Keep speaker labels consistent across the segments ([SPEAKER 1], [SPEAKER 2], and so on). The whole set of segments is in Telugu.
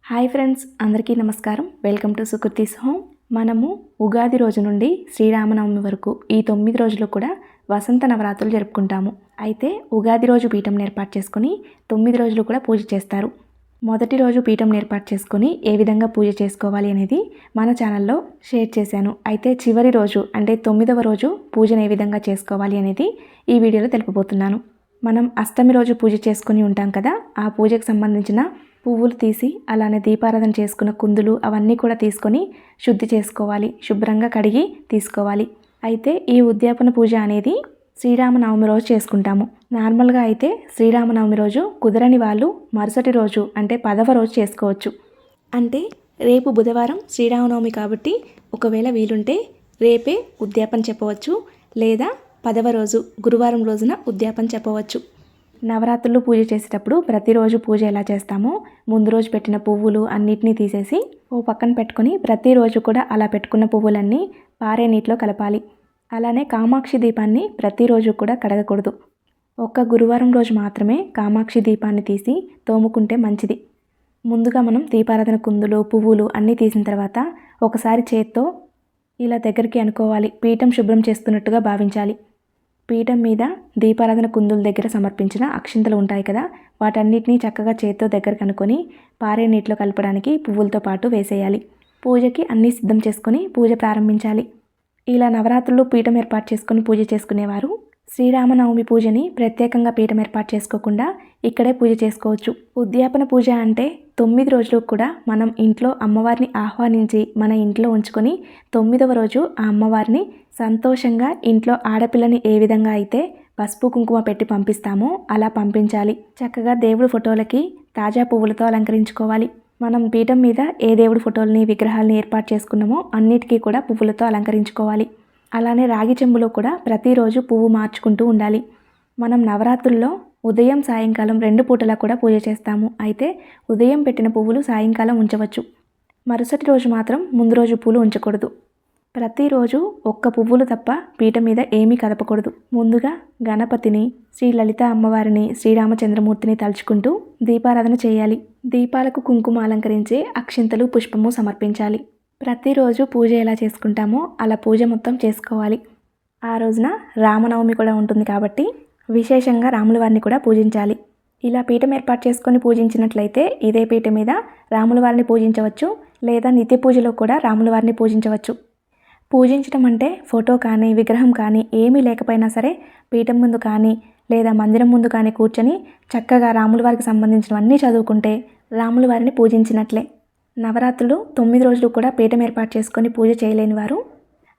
[SPEAKER 1] హాయ్ ఫ్రెండ్స్, అందరికీ నమస్కారం. Welcome to Sukriti's home. మనము ఉగాది రోజు నుండి శ్రీరామనవమి వరకు ఈ 9 రోజులు కూడా వసంత నవరాత్రులు జరుపుకుంటాము. అయితే ఉగాది రోజు పీఠం ఏర్పాటు చేసుకుని 9 రోజులు కూడా పూజ చేస్తారు. మొదటి రోజు పీఠం ఏర్పాటు చేసుకుని ఏ విధంగా పూజ చేసుకోవాలి అనేది మన ఛానల్లో షేర్ చేశాను. అయితే చివరి రోజు అంటే 9వ రోజు పూజను ఏ విధంగా చేసుకోవాలి అనేది ఈ వీడియోలో తెలుపబోతున్నాను. మనం అష్టమి రోజు పూజ చేసుకుని ఉంటాం కదా, ఆ పూజకు సంబంధించిన పువ్వులు తీసి అలానే దీపారాధన చేసుకున్న కుందులు అవన్నీ కూడా తీసుకొని శుద్ధి చేసుకోవాలి. శుభ్రంగా కడిగి తీసుకోవాలి. అయితే ఈ ఉద్యాపన పూజ అనేది శ్రీరామనవమి రోజు చేసుకుంటాము. నార్మల్గా అయితే శ్రీరామనవమి రోజు కుదరని వాళ్ళు మరుసటి రోజు అంటే 10వ రోజు చేసుకోవచ్చు. అంటే రేపు బుధవారం శ్రీరామనవమి కాబట్టి ఒకవేళ వీలుంటే రేపే ఉద్యాపన చెప్పవచ్చు, లేదా 10వ రోజు గురువారం రోజున ఉద్యాపన చెప్పవచ్చు. నవరాత్రులు పూజ చేసేటప్పుడు ప్రతిరోజు పూజ ఎలా చేస్తామో ముందు రోజు పెట్టిన పువ్వులు అన్నిటినీ తీసేసి ఓ పక్కన పెట్టుకొని ప్రతిరోజు కూడా అలా పెట్టుకున్న పువ్వులన్నీ పారే నీటిలో కలపాలి. అలానే కామాక్షి దీపాన్ని ప్రతిరోజు కూడా కడగకూడదు. ఒక్క గురువారం రోజు మాత్రమే కామాక్షి దీపాన్ని తీసి తోముకుంటే మంచిది. ముందుగా మనం దీపారాధన కుందులు పువ్వులు అన్నీ తీసిన తర్వాత ఒకసారి చేత్తో ఇలా దగ్గరికి అనుకోవాలి. పీఠం శుభ్రం చేస్తున్నట్టుగా భావించాలి. పీఠం మీద దీపారాధన కుందుల దగ్గర సమర్పించిన అక్షింతలు ఉంటాయి కదా, వాటన్నిటినీ చక్కగా చేత్తో దగ్గరకు అనుకొని పారే నీటిలో కలపడానికి పువ్వులతో పాటు వేసేయాలి. పూజకి అన్నీ సిద్ధం చేసుకొని పూజ ప్రారంభించాలి. ఇలా నవరాత్రులు పీఠం ఏర్పాటు చేసుకొని పూజ చేసుకునేవారు శ్రీరామనవమి పూజని ప్రత్యేకంగా పీఠం ఏర్పాటు చేసుకోకుండా ఇక్కడే పూజ చేసుకోవచ్చు. ఉద్యాపన పూజ అంటే 9 రోజులు కూడా మనం ఇంట్లో అమ్మవారిని ఆహ్వానించి మన ఇంట్లో ఉంచుకొని 9వ రోజు ఆ అమ్మవారిని సంతోషంగా ఇంట్లో ఆడపిల్లని ఏ విధంగా అయితే పసుపు కుంకుమ పెట్టి పంపిస్తామో అలా పంపించాలి. చక్కగా దేవుడి ఫోటోలకి తాజా పువ్వులతో అలంకరించుకోవాలి. మనం పీఠం మీద ఏ దేవుడి ఫోటోలని విగ్రహాలని ఏర్పాటు చేసుకున్నామో అన్నిటికీ కూడా పువ్వులతో అలంకరించుకోవాలి. అలానే రాగి చెంబులో కూడా ప్రతిరోజు పువ్వు మార్చుకుంటూ ఉండాలి. మనం నవరాత్రుల్లో ఉదయం సాయంకాలం 2 పూటలా కూడా పూజ చేస్తాము. అయితే ఉదయం పెట్టిన పువ్వులు సాయంకాలం ఉంచవచ్చు. మరుసటి రోజు మాత్రం ముందు రోజు పూలు ఉంచకూడదు. ప్రతిరోజు ఒక్క పువ్వులు తప్ప పీట మీద ఏమీ కదపకూడదు. ముందుగా గణపతిని, శ్రీ లలిత అమ్మవారిని, శ్రీరామచంద్రమూర్తిని తలుచుకుంటూ దీపారాధన చేయాలి. దీపాలకు కుంకుమ అలంకరించి అక్షింతలు పుష్పము సమర్పించాలి. ప్రతిరోజు పూజ ఎలా చేసుకుంటామో అలా పూజ మొత్తం చేసుకోవాలి. ఆ రోజున రామనవమి కూడా ఉంటుంది కాబట్టి విశేషంగా రాముల వారిని కూడా పూజించాలి. ఇలా పీఠం ఏర్పాటు చేసుకొని పూజించినట్లయితే ఇదే పీఠ మీద రాముల వారిని పూజించవచ్చు, లేదా నిత్య పూజలో కూడా రాముల వారిని పూజించవచ్చు. పూజించడం అంటే ఫోటో కానీ విగ్రహం కానీ ఏమీ లేకపోయినా సరే పీఠం ముందు కానీ లేదా మందిరం ముందు కానీ కూర్చొని చక్కగా రాముల వారికి సంబంధించినవన్నీ చదువుకుంటే రాముల వారిని పూజించినట్లే. నవరాత్రులు 9 రోజులు కూడా పీఠం ఏర్పాటు చేసుకొని పూజ చేయలేని వారు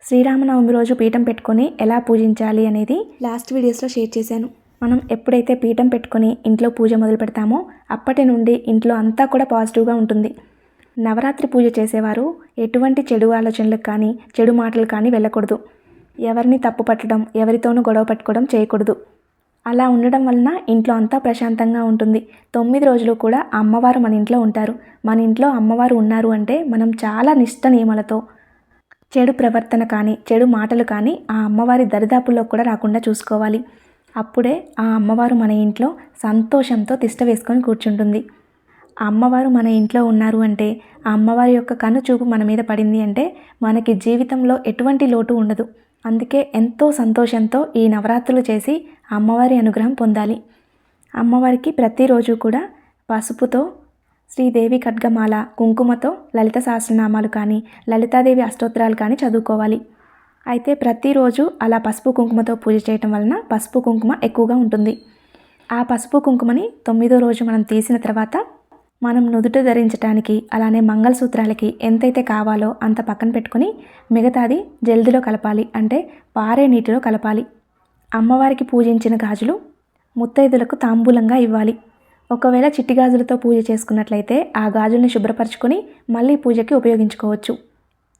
[SPEAKER 1] శ్రీరామనవమి రోజు పీఠం పెట్టుకొని ఎలా పూజించాలి అనేది లాస్ట్ వీడియోస్లో షేర్ చేశాను. మనం ఎప్పుడైతే పీఠం పెట్టుకొని ఇంట్లో పూజ మొదలు పెడతామో అప్పటి నుండి ఇంట్లో అంతా కూడా పాజిటివ్గా ఉంటుంది. నవరాత్రి పూజ చేసేవారు ఎటువంటి చెడు ఆలోచనలకు కానీ చెడు మాటలు కానీ వెళ్ళకూడదు. ఎవరిని తప్పు పట్టడం, ఎవరితోనూ గొడవ పెట్టుకోవడం చేయకూడదు. అలా ఉండడం వలన ఇంట్లో అంతా ప్రశాంతంగా ఉంటుంది. 9 రోజులు కూడా అమ్మవారు మన ఇంట్లో ఉంటారు. మన ఇంట్లో అమ్మవారు ఉన్నారు అంటే మనం చాలా నిష్ట నియమాలతో చెడు ప్రవర్తన కానీ చెడు మాటలు కానీ ఆ అమ్మవారి దరిదాపుల్లో కూడా రాకుండా చూసుకోవాలి. అప్పుడే ఆ అమ్మవారు మన ఇంట్లో సంతోషంతో తిష్ట వేసుకొని కూర్చుంటుంది. ఆ అమ్మవారు మన ఇంట్లో ఉన్నారు అంటే ఆ అమ్మవారి యొక్క కనుచూపు మన మీద పడింది అంటే మనకి జీవితంలో ఎటువంటి లోటు ఉండదు. అందుకే ఎంతో సంతోషంతో ఈ నవరాత్రులు చేసి అమ్మవారి అనుగ్రహం పొందాలి. అమ్మవారికి ప్రతిరోజు కూడా పసుపుతో శ్రీదేవి ఖడ్గమాల, కుంకుమతో లలిత సహస్రనామాలు కానీ లలితాదేవి అష్టోత్తరాలు కానీ చదువుకోవాలి. అయితే ప్రతిరోజు అలా పసుపు కుంకుమతో పూజ చేయటం వలన పసుపు కుంకుమ ఎక్కువగా ఉంటుంది. ఆ పసుపు కుంకుమని 9వ రోజు మనం తీసిన తర్వాత మనం నుదుట ధరించడానికి అలానే మంగళసూత్రాలకి ఎంతైతే కావాలో అంత పక్కన పెట్టుకొని మిగతాది జల్దిలో కలపాలి. అంటే పారే నీటిలో కలపాలి. అమ్మవారికి పూజించిన గాజులు ముత్తైదులకు తాంబూలంగా ఇవ్వాలి. ఒకవేళ చిట్టి గాజులతో పూజ చేసుకున్నట్లయితే ఆ గాజుల్ని శుభ్రపరచుకొని మళ్ళీ పూజకి ఉపయోగించుకోవచ్చు.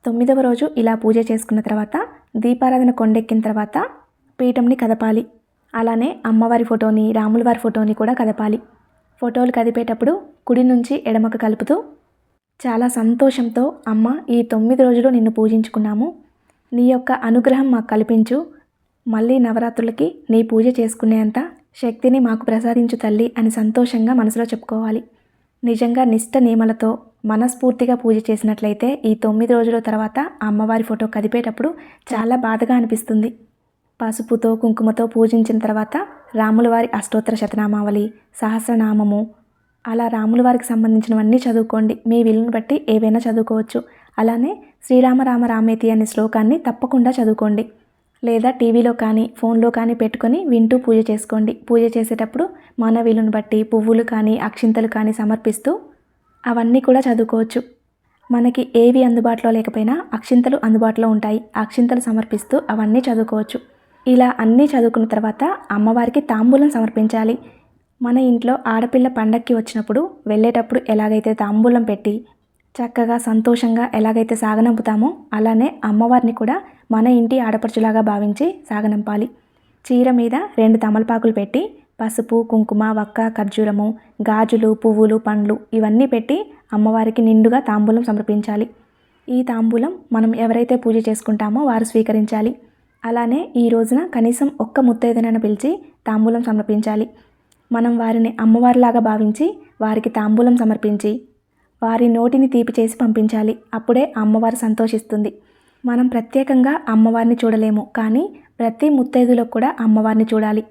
[SPEAKER 1] 9వ రోజు ఇలా పూజ చేసుకున్న తర్వాత దీపారాధన కొండెక్కిన తర్వాత పీఠంని కదపాలి. అలానే అమ్మవారి ఫోటోని రాముల వారి ఫోటోని కూడా కదపాలి. ఫోటోలు కదిపేటప్పుడు కుడి నుంచి ఎడమకు కలుపుతూ చాలా సంతోషంతో అమ్మ ఈ 9 రోజులు నిన్ను పూజించుకున్నాము, నీ యొక్క అనుగ్రహం మాకు కల్పించు, మళ్ళీ నవరాత్రులకి నీ పూజ చేసుకునేంత శక్తిని మాకు ప్రసాదించు తల్లి అని సంతోషంగా మనసులో చెప్పుకోవాలి. నిజంగా నిష్ట నియమాలతో మనస్ఫూర్తిగా పూజ చేసినట్లయితే ఈ 9 రోజుల తర్వాత అమ్మవారి ఫోటో కదిపేటప్పుడు చాలా బాధగా అనిపిస్తుంది. పసుపుతో కుంకుమతో పూజించిన తర్వాత రాముల వారి అష్టోత్తర శతనామావళి, సహస్రనామము, అలా రాముల వారికి సంబంధించినవన్నీ చదువుకోండి. మీ వీలుని బట్టి ఏవైనా చదువుకోవచ్చు. అలానే శ్రీరామ రామ రామేతి అనే శ్లోకాన్ని తప్పకుండా చదువుకోండి. లేదా టీవీలో కానీ ఫోన్లో కానీ పెట్టుకొని వింటూ పూజ చేసుకోండి. పూజ చేసేటప్పుడు మన వీలుని బట్టి పువ్వులు కానీ అక్షింతలు కానీ సమర్పిస్తూ అవన్నీ కూడా చదువుకోవచ్చు. మనకి ఏవి అందుబాటులో లేకపోయినా అక్షింతలు అందుబాటులో ఉంటాయి. అక్షింతలు సమర్పిస్తూ అవన్నీ చదువుకోవచ్చు. ఇలా అన్నీ చదువుకున్న తర్వాత అమ్మవారికి తాంబూలం సమర్పించాలి. మన ఇంట్లో ఆడపిల్ల పండక్కి వచ్చినప్పుడు వెళ్ళేటప్పుడు ఎలాగైతే తాంబూలం పెట్టి చక్కగా సంతోషంగా ఎలాగైతే సాగనంపుతామో అలానే అమ్మవారిని కూడా మన ఇంటి ఆడపడుచులాగా భావించి సాగనంపాలి. చీర మీద 2 తమలపాకులు పెట్టి పసుపు కుంకుమ వక్క ఖర్జూరము గాజులు పువ్వులు పండ్లు ఇవన్నీ పెట్టి అమ్మవారికి నిండుగా తాంబూలం సమర్పించాలి. ఈ తాంబూలం మనం ఎవరైతే పూజ చేసుకుంటామో వారు స్వీకరించాలి. అలానే ఈ రోజున కనీసం ఒక్క ముత్తైదునైనా పిలిచి తాంబూలం సమర్పించాలి. మనం వారిని అమ్మవారిలాగా భావించి వారికి తాంబూలం సమర్పించి వారి నోటిని తీపి చేసి పంపించాలి. అప్పుడే అమ్మవారు సంతోషిస్తుంది. మనం ప్రత్యేకంగా అమ్మవారిని చూడలేము, కానీ ప్రతి ముత్తైదులో కూడా అమ్మవారిని చూడాలి.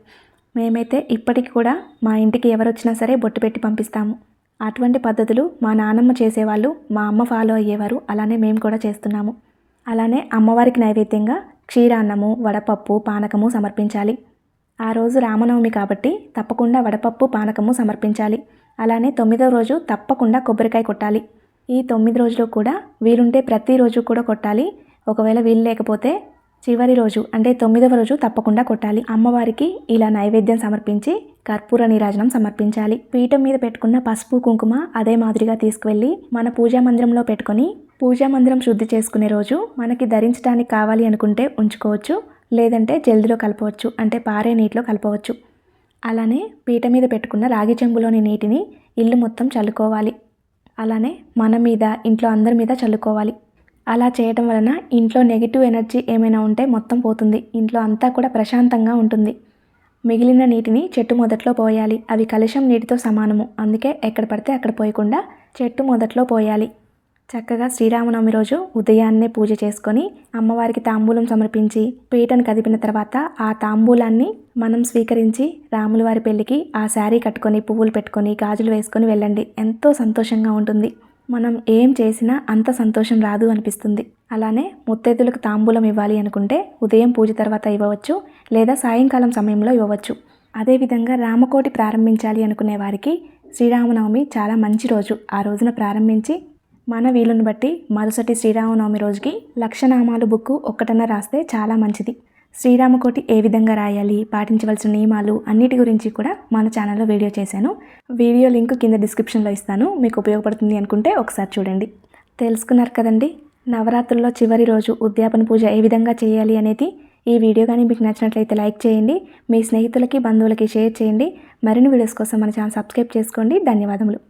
[SPEAKER 1] మేమైతే ఇప్పటికి కూడా మా ఇంటికి ఎవరు వచ్చినా సరే బొట్టు పెట్టి పంపిస్తాము. అటువంటి పద్ధతులు మా నాన్నమ్మ చేసేవాళ్ళు, మా అమ్మ ఫాలో అయ్యేవారు. అలానే మేము కూడా చేస్తున్నాము. అలానే అమ్మవారికి నైవేద్యంగా క్షీరాన్నము వడపప్పు పానకము సమర్పించాలి. ఆ రోజు రామనవమి కాబట్టి తప్పకుండా వడపప్పు పానకము సమర్పించాలి. అలానే 9వ రోజు తప్పకుండా కొబ్బరికాయ కొట్టాలి. ఈ 9 రోజులు కూడా వీలుంటే ప్రతిరోజు కూడా కొట్టాలి. ఒకవేళ వీలు లేకపోతే చివరి రోజు అంటే 9వ రోజు తప్పకుండా కొట్టాలి. అమ్మవారికి ఇలా నైవేద్యం సమర్పించి కర్పూర నీరాజనం సమర్పించాలి. పీఠం మీద పెట్టుకున్న పసుపు కుంకుమ అదే మాదిరిగా తీసుకువెళ్ళి మన పూజా మందిరంలో పెట్టుకొని పూజా మందిరం శుద్ధి చేసుకునే రోజు మనకి ధరించడానికి కావాలి అనుకుంటే ఉంచుకోవచ్చు. లేదంటే జల్దిలో కలపవచ్చు, అంటే పారే నీటిలో కలపవచ్చు. అలానే పీట మీద పెట్టుకున్న రాగి చెంబులోని నీటిని ఇల్లు మొత్తం చల్లుకోవాలి. అలానే మన మీద ఇంట్లో అందరి మీద చల్లుకోవాలి. అలా చేయటం వలన ఇంట్లో నెగిటివ్ ఎనర్జీ ఏమైనా ఉంటే మొత్తం పోతుంది. ఇంట్లో అంతా కూడా ప్రశాంతంగా ఉంటుంది. మిగిలిన నీటిని చెట్టు మొదట్లో పోయాలి. అవి కలశం నీటితో సమానము. అందుకే ఎక్కడ పడితే అక్కడ పోయకుండా చెట్టు మొదట్లో పోయాలి. చక్కగా శ్రీరామనవమి రోజు ఉదయాన్నే పూజ చేసుకొని అమ్మవారికి తాంబూలం సమర్పించి పీటను కదిపిన తర్వాత ఆ తాంబూలాన్ని మనం స్వీకరించి రాముల వారి పెళ్ళికి ఆ శారీ కట్టుకొని పువ్వులు పెట్టుకొని గాజులు వేసుకొని వెళ్ళండి. ఎంతో సంతోషంగా ఉంటుంది. మనం ఏం చేసినా అంత సంతోషం రాదు అనిపిస్తుంది. అలానే ముత్తైదులకు తాంబూలం ఇవ్వాలి అనుకుంటే ఉదయం పూజ తర్వాత ఇవ్వవచ్చు, లేదా సాయంకాలం సమయంలో ఇవ్వవచ్చు. అదేవిధంగా రామకోటి ప్రారంభించాలి అనుకునే వారికి శ్రీరామనవమి చాలా మంచి రోజు. ఆ రోజున ప్రారంభించి మన వీలుని బట్టి మరుసటి శ్రీరామనవమి రోజుకి లక్షనామాలు బుక్కు ఒక్కటన్నా రాస్తే చాలా మంచిది. శ్రీరామకోటి ఏ విధంగా రాయాలి, పాటించవలసిన నియమాలు అన్నిటి గురించి కూడా మన ఛానల్లో వీడియో చేశాను. వీడియో లింక్ కింద డిస్క్రిప్షన్లో ఇస్తాను. మీకు ఉపయోగపడుతుంది అనుకుంటే ఒకసారి చూడండి. తెలుసుకున్నారు కదండి, నవరాత్రుల్లో చివరి రోజు ఉద్యాపన పూజ ఏ విధంగా చేయాలి అనేది. ఈ వీడియో కానీ మీకు నచ్చినట్లయితే లైక్ చేయండి. మీ స్నేహితులకి బంధువులకి షేర్ చేయండి. మరిన్ని వీడియోస్ కోసం మన ఛానల్ సబ్స్క్రైబ్ చేసుకోండి. ధన్యవాదములు.